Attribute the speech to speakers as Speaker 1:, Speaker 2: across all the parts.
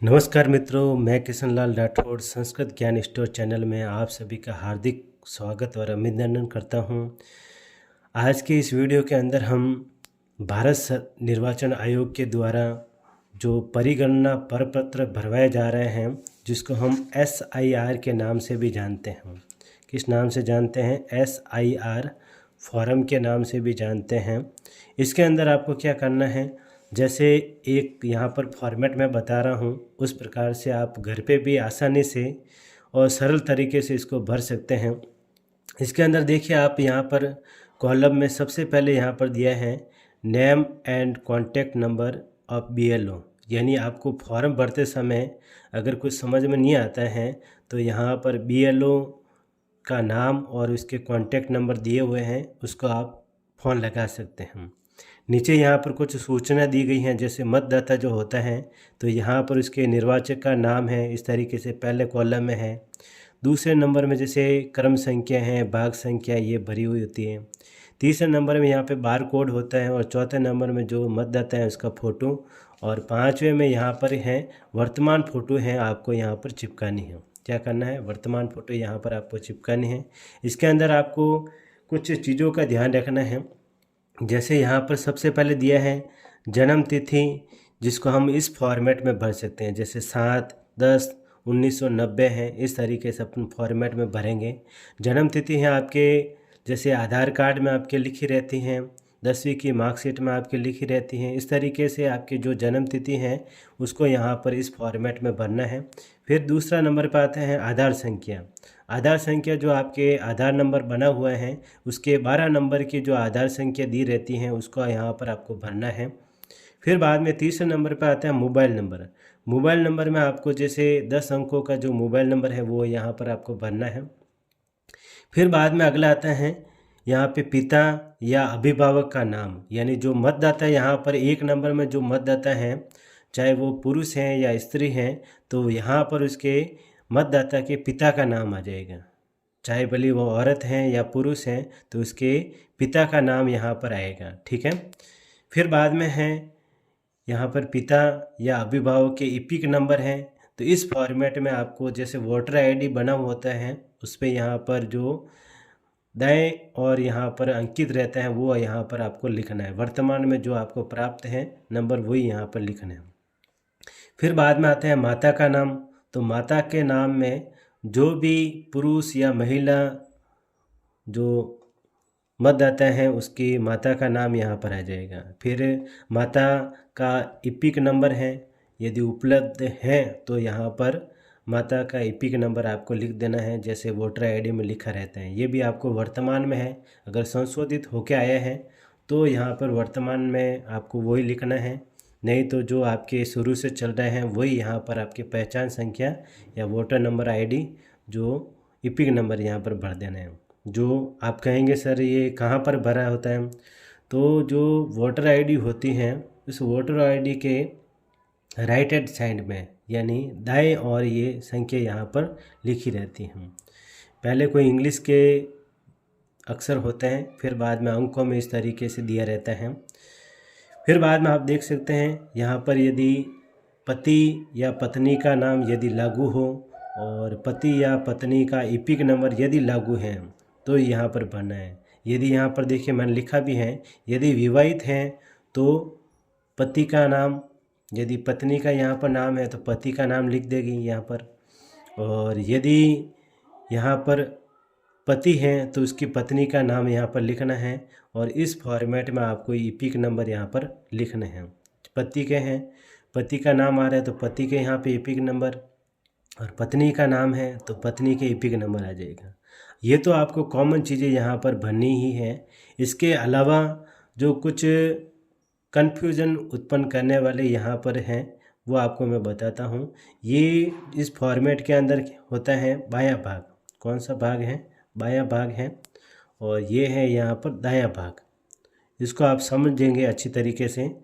Speaker 1: नमस्कार मित्रों, मैं किशन लाल राठौड़ संस्कृत ज्ञान स्टोर चैनल में आप सभी का हार्दिक स्वागत और अभिनंदन करता हूं। आज के इस वीडियो के अंदर हम निर्वाचन आयोग के द्वारा जो परिगणना प्रपत्र भरवाए जा रहे हैं, जिसको हम SIR के नाम से भी जानते हैं। किस नाम से जानते हैं? SIR फॉर्म के नाम से भी जानते हैं। इसके अंदर आपको क्या करना है, जैसे एक यहाँ पर फॉर्मेट मैं बता रहा हूँ, उस प्रकार से आप घर पे भी आसानी से और सरल तरीके से इसको भर सकते हैं। इसके अंदर देखिए, आप यहाँ पर कॉलम में सबसे पहले यहाँ पर दिया है name and contact number of BLO। यानी आपको फॉर्म भरते समय अगर कुछ समझ में नहीं आता है तो यहाँ पर BLO का नाम और उसके कॉन्टैक्ट नंबर दिए हुए हैं, उसको आप फ़ोन लगा सकते हैं। नीचे यहाँ पर कुछ सूचना दी गई हैं, जैसे मतदाता जो होता है तो यहाँ पर उसके निर्वाचक का नाम है, इस तरीके से पहले कॉलम में है। दूसरे नंबर में जैसे क्रम संख्या है, भाग संख्या, ये भरी हुई होती है। तीसरे नंबर में यहाँ पे बार कोड होता है और चौथे नंबर में जो मतदाता है उसका फ़ोटो, और पाँचवें में यहाँ पर है वर्तमान फ़ोटो है, आपको यहाँ पर चिपकानी है। क्या करना है? वर्तमान फ़ोटो यहाँ पर आपको चिपकानी है। इसके अंदर आपको कुछ चीज़ों का ध्यान रखना है। जैसे यहाँ पर सबसे पहले दिया है जन्म तिथि, जिसको हम इस फॉर्मेट में भर सकते हैं, जैसे 7/10/1990 है, इस तरीके से अपन फॉर्मेट में भरेंगे। जन्म तिथि है आपके, जैसे आधार कार्ड में आपके लिखी रहती हैं, 10वीं की मार्कशीट में आपके लिखी रहती हैं, इस तरीके से आपकी जो जन्म तिथि है उसको यहाँ पर इस फॉर्मेट में भरना है। फिर दूसरा नंबर पर आता है आधार संख्या। आधार संख्या जो आपके आधार नंबर बना हुआ है उसके 12 नंबर की जो आधार संख्या दी रहती हैं उसको यहाँ पर आपको भरना है। फिर बाद में तीसरे नंबर पर आता है मोबाइल नंबर। मोबाइल नंबर में आपको जैसे 10 अंकों का जो मोबाइल नंबर है वो यहाँ पर आपको भरना है। फिर बाद में अगला आता है यहाँ पे पिता या अभिभावक का नाम, यानी जो मतदाता यहाँ पर एक नंबर में जो मतदाता हैं, चाहे वो पुरुष हैं या स्त्री हैं, तो यहाँ पर उसके मतदाता के पिता का नाम आ जाएगा। चाहे भले वो औरत हैं या पुरुष हैं तो उसके पिता का नाम यहाँ पर आएगा। ठीक है। फिर बाद में है यहाँ पर पिता या अभिभावक के इपिक नंबर हैं, तो इस फॉर्मेट में आपको जैसे वोटर ID बना होता है उस पर यहाँ पर जो दाएं और यहाँ पर अंकित रहता है वो यहाँ पर आपको लिखना है। वर्तमान में जो आपको प्राप्त है नंबर वही यहाँ पर लिखना है। फिर बाद में आता है माता का नाम। तो माता के नाम में जो भी पुरुष या महिला जो मतदाता हैं उसकी माता का नाम यहाँ पर आ जाएगा। फिर माता का इपिक नंबर है, यदि उपलब्ध है तो यहाँ पर माता का इपिक नंबर आपको लिख देना है, जैसे वोटर ID में लिखा रहता है। ये भी आपको वर्तमान में है, अगर संशोधित होके आया है तो यहाँ पर वर्तमान में आपको वही लिखना है, नहीं तो जो आपके शुरू से चल रहे हैं वही यहाँ पर आपकी पहचान संख्या या वोटर नंबर ID जो इपिक नंबर यहाँ पर भर देना है। जो आप कहेंगे सर ये कहाँ पर भरा होता है, तो जो वोटर ID होती हैं उस वोटर ID के राइट हैंड साइड में, यानी दाएं और ये संख्या यहाँ पर लिखी रहती हैं। पहले कोई इंग्लिश के अक्षर होते हैं, फिर बाद में अंकों में इस तरीके से दिया रहता है। फिर बाद में आप देख सकते हैं यहाँ पर यदि पति या पत्नी का नाम यदि लागू हो और पति या पत्नी का इपिक नंबर यदि लागू है तो यहाँ पर भरना है। यदि यहाँ पर देखिए मैंने लिखा भी है, यदि विवाहित हैं तो पति का नाम, यदि पत्नी का यहाँ पर नाम है तो पति का नाम लिख देगी यहाँ पर, और यदि यहाँ पर पति हैं तो उसकी पत्नी का नाम यहाँ पर लिखना है, और इस फॉर्मेट में आपको इपिक नंबर यहाँ पर लिखना है। पति के हैं, पति का नाम आ रहा है तो पति के यहाँ पे इपिक नंबर, और पत्नी का नाम है तो पत्नी के इपिक नंबर आ जाएगा। ये तो आपको कॉमन चीज़ें यहाँ पर भरनी ही है। इसके अलावा जो कुछ कन्फ्यूज़न उत्पन्न करने वाले यहाँ पर हैं वो आपको मैं बताता हूँ। ये इस फॉर्मेट के अंदर होता है बायां भाग। कौन सा भाग है? बायां भाग है, और ये है यहाँ पर दायां भाग। इसको आप समझेंगे अच्छी तरीके से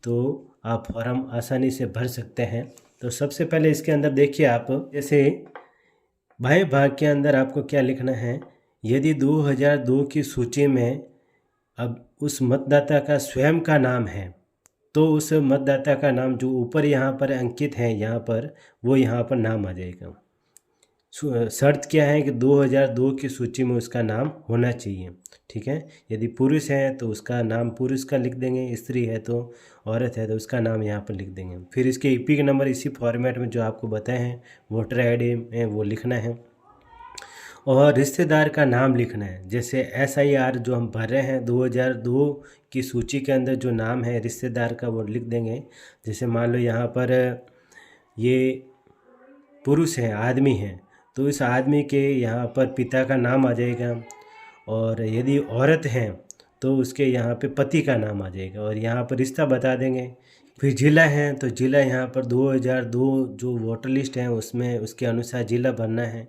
Speaker 1: तो आप फॉर्म आसानी से भर सकते हैं। तो सबसे पहले इसके अंदर देखिए, आप जैसे बाएं भाग के अंदर आपको क्या लिखना है, यदि 2002 की सूची में अब उस मतदाता का स्वयं का नाम है तो उस मतदाता का नाम जो ऊपर यहाँ पर अंकित है यहाँ पर, वो यहाँ पर नाम आ जाएगा। शर्त क्या है कि 2002 की सूची में उसका नाम होना चाहिए, ठीक है। यदि पुरुष है तो उसका नाम पुरुष का लिख देंगे, स्त्री है तो औरत है तो उसका नाम यहाँ पर लिख देंगे। फिर इसके ईपिक नंबर इसी फॉर्मेट में जो आपको बताए हैं वोटर आईडी में वो लिखना है, और रिश्तेदार का नाम लिखना है। जैसे SIR जो हम भर रहे हैं 2002 की सूची के अंदर जो नाम है रिश्तेदार का वो लिख देंगे। जैसे मान लो यहाँ पर ये पुरुष है, आदमी है, तो इस आदमी के यहाँ पर पिता का नाम आ जाएगा, और यदि औरत है तो उसके यहाँ पे पति का नाम आ जाएगा, और यहाँ पर रिश्ता बता देंगे। फिर जिला है तो जिला यहाँ पर 2002 जो वोटर लिस्ट है उसमें उसके अनुसार जिला भरना है।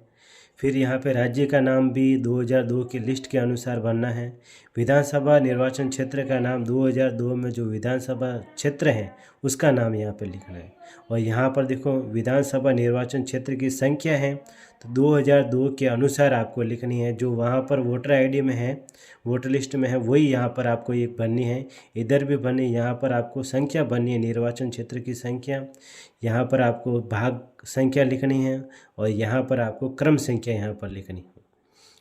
Speaker 1: फिर यहाँ पे राज्य का नाम भी 2002 की लिस्ट के अनुसार भरना है। विधानसभा निर्वाचन क्षेत्र का नाम 2002 में जो विधानसभा क्षेत्र है उसका नाम यहाँ पर लिखना है। और यहाँ पर देखो विधानसभा निर्वाचन क्षेत्र की संख्या है तो 2002 के अनुसार आपको लिखनी है। जो वहाँ पर वोटर आईडी में है, वोटर लिस्ट में है, वही यहाँ पर आपको एक भरनी है। इधर भी भरनी, यहाँ पर आपको संख्या भरनी है, निर्वाचन क्षेत्र की संख्या। यहाँ पर आपको भाग संख्या लिखनी है, और यहाँ पर आपको क्रम संख्या यहाँ पर लिखनी है।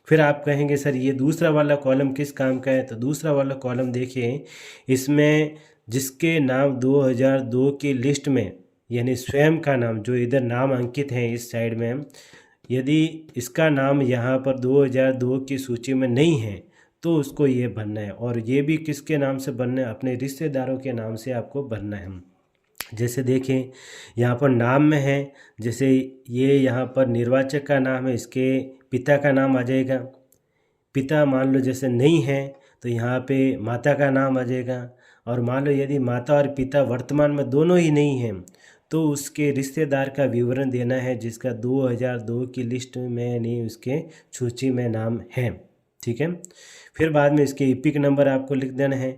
Speaker 1: फिर आप कहेंगे सर ये दूसरा वाला कॉलम किस काम का है, तो दूसरा वाला कॉलम देखिए, इसमें जिसके नाम 2002 की लिस्ट में, यानी स्वयं का नाम जो इधर नाम अंकित है इस साइड में, यदि इसका नाम यहाँ पर 2002 की सूची में नहीं है तो उसको ये भरना है। और ये भी किसके नाम से भरना है, अपने रिश्तेदारों के नाम से आपको भरना है। जैसे देखें यहाँ पर नाम में है, जैसे ये यहाँ पर निर्वाचक का नाम है, इसके पिता का नाम आ जाएगा। पिता मान लो जैसे नहीं है तो यहाँ पे माता का नाम आ जाएगा। और मान लो यदि माता और पिता वर्तमान में दोनों ही नहीं हैं तो उसके रिश्तेदार का विवरण देना है जिसका 2002 की लिस्ट में यानी उसके सूची में नाम है, ठीक है। फिर बाद में इसके ईपिक नंबर आपको लिख देना है,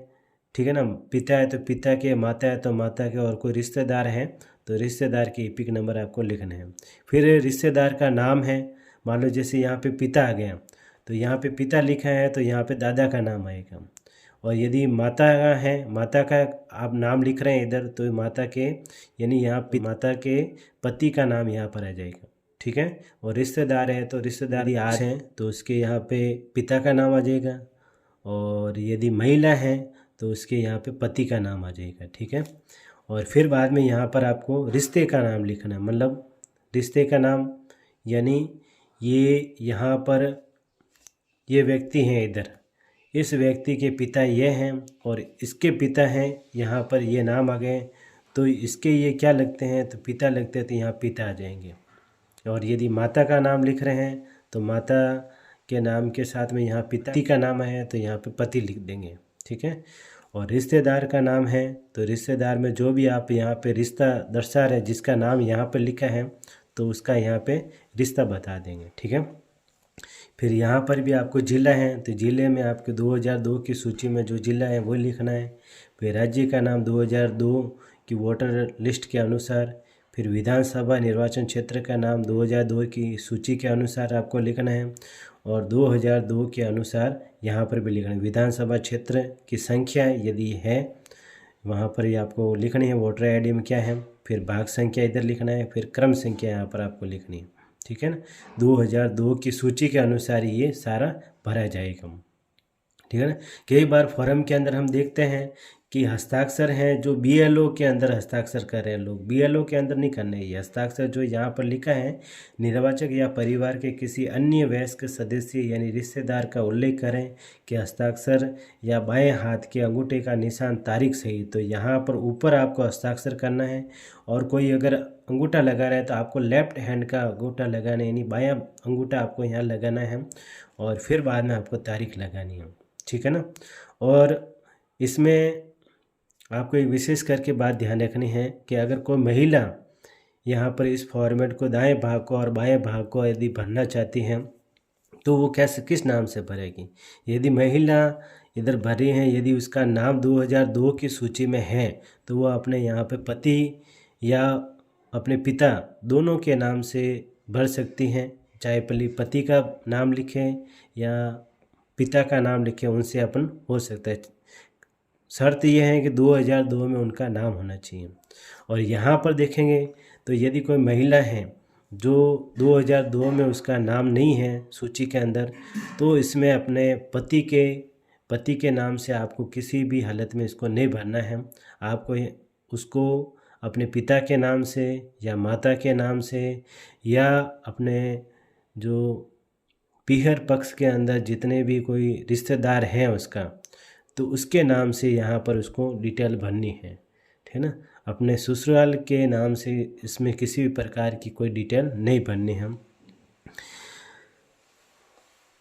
Speaker 1: ठीक है ना। पिता है तो पिता के, माता है तो माता के, और कोई रिश्तेदार है तो रिश्तेदार के ईपिक नंबर आपको लिखना है। फिर रिश्तेदार का नाम है, मान लो जैसे यहाँ पे पिता आ गया तो यहाँ पे पिता लिखा है तो यहाँ पे दादा का नाम आएगा। और यदि माता का है, माता का आप नाम लिख रहे हैं इधर, तो माता के यानी यहाँ पे माता के पति का नाम यहाँ पर आ जाएगा, ठीक है। और रिश्तेदार है तो रिश्तेदार आज हैं तो उसके यहाँ पे पिता का नाम आ जाएगा। और यदि महिला है तो उसके यहाँ पे पति का नाम आ जाएगा, ठीक है। और फिर बाद में यहाँ पर आपको रिश्ते का नाम लिखना है, मतलब रिश्ते का नाम यानी ये यहाँ पर ये व्यक्ति हैं इधर, इस व्यक्ति के पिता ये हैं और इसके पिता हैं, यहाँ पर ये नाम आ गए तो इसके ये क्या लगते हैं, तो पिता लगते हैं तो यहाँ पिता आ जाएंगे। और यदि माता का नाम लिख रहे हैं तो माता के नाम के साथ में यहाँ पिता का नाम है तो यहाँ पे पति लिख देंगे, ठीक है। और रिश्तेदार का नाम है तो रिश्तेदार में जो भी आप यहाँ पे रिश्ता दर्शा रहे जिसका नाम यहाँ पे लिखा है तो उसका यहाँ पे रिश्ता बता देंगे, ठीक है। फिर यहाँ पर भी आपको जिला है तो जिले में आपके 2002 की सूची में जो जिला है वो लिखना है। फिर राज्य का नाम 2002 की वोटर लिस्ट के अनुसार। फिर विधानसभा निर्वाचन क्षेत्र का नाम 2002 की सूची के अनुसार आपको लिखना है, और 2002 के अनुसार यहाँ पर भी लिखना है। विधानसभा क्षेत्र की संख्या यदि है वहाँ पर ही आपको लिखनी है, वोटर आईडी में क्या है। फिर भाग संख्या इधर लिखना है, फिर क्रम संख्या यहाँ पर आपको लिखनी है, ठीक है ना। 2002 की सूची के अनुसार ये सारा भरा जाएगा, ठीक है ना। कई बार फॉर्म के अंदर हम देखते हैं कि हस्ताक्षर हैं जो BLO के अंदर हस्ताक्षर कर रहे हैं लोग, BLO के अंदर नहीं करने। ये हस्ताक्षर जो यहाँ पर लिखा है निर्वाचक या परिवार के किसी अन्य वयस्क सदस्य यानी रिश्तेदार का उल्लेख करें कि हस्ताक्षर या बाएं हाथ के अंगूठे का निशान तारीख सही, तो यहाँ पर ऊपर आपको हस्ताक्षर करना है। और कोई अगर अंगूठा लगा रहा है तो आपको लेफ्ट हैंड का अंगूठा लगाना है, यानी बायां अंगूठा आपको यहाँ लगाना है, और फिर बाद में आपको तारीख लगानी है, ठीक है ना। और इसमें आपको एक विशेष करके बात ध्यान रखनी है कि अगर कोई महिला यहाँ पर इस फॉर्मेट को दाएं भाग को और बाएं भाग को यदि भरना चाहती हैं तो वो कैसे किस नाम से भरेगी। यदि महिला इधर भरी हैं, यदि उसका नाम 2002 की सूची में है तो वो अपने यहाँ पे पति या अपने पिता दोनों के नाम से भर सकती हैं, चाहे पहले पति का नाम लिखें या पिता का नाम लिखें, उनसे अपन हो सकता है। शर्त यह है कि 2002 में उनका नाम होना चाहिए। और यहाँ पर देखेंगे तो यदि कोई महिला है जो 2002 में उसका नाम नहीं है सूची के अंदर, तो इसमें अपने पति के नाम से आपको किसी भी हालत में इसको नहीं भरना है। आपको उसको अपने पिता के नाम से या माता के नाम से या अपने जो पीहर पक्ष के अंदर जितने भी कोई रिश्तेदार हैं उसका, तो उसके नाम से यहाँ पर उसको डिटेल भरनी है, ठीक है ना। अपने ससुराल के नाम से इसमें किसी भी प्रकार की कोई डिटेल नहीं भरनी है।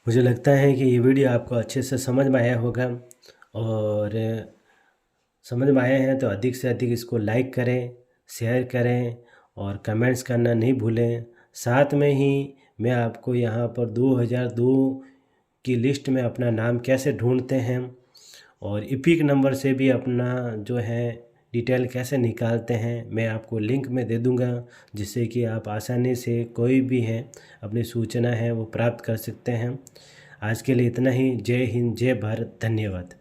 Speaker 1: मुझे लगता है कि ये वीडियो आपको अच्छे से समझ में आया होगा, और समझ में आया है तो अधिक से अधिक इसको लाइक करें, शेयर करें और कमेंट्स करना नहीं भूलें। साथ में ही मैं आपको यहाँ पर 2002 की लिस्ट में अपना नाम कैसे ढूंढते हैं और इपिक नंबर से भी अपना जो है डिटेल कैसे निकालते हैं, मैं आपको लिंक में दे दूंगा, जिससे कि आप आसानी से कोई भी है अपनी सूचना है वो प्राप्त कर सकते हैं। आज के लिए इतना ही। जय हिंद, जय भारत, धन्यवाद।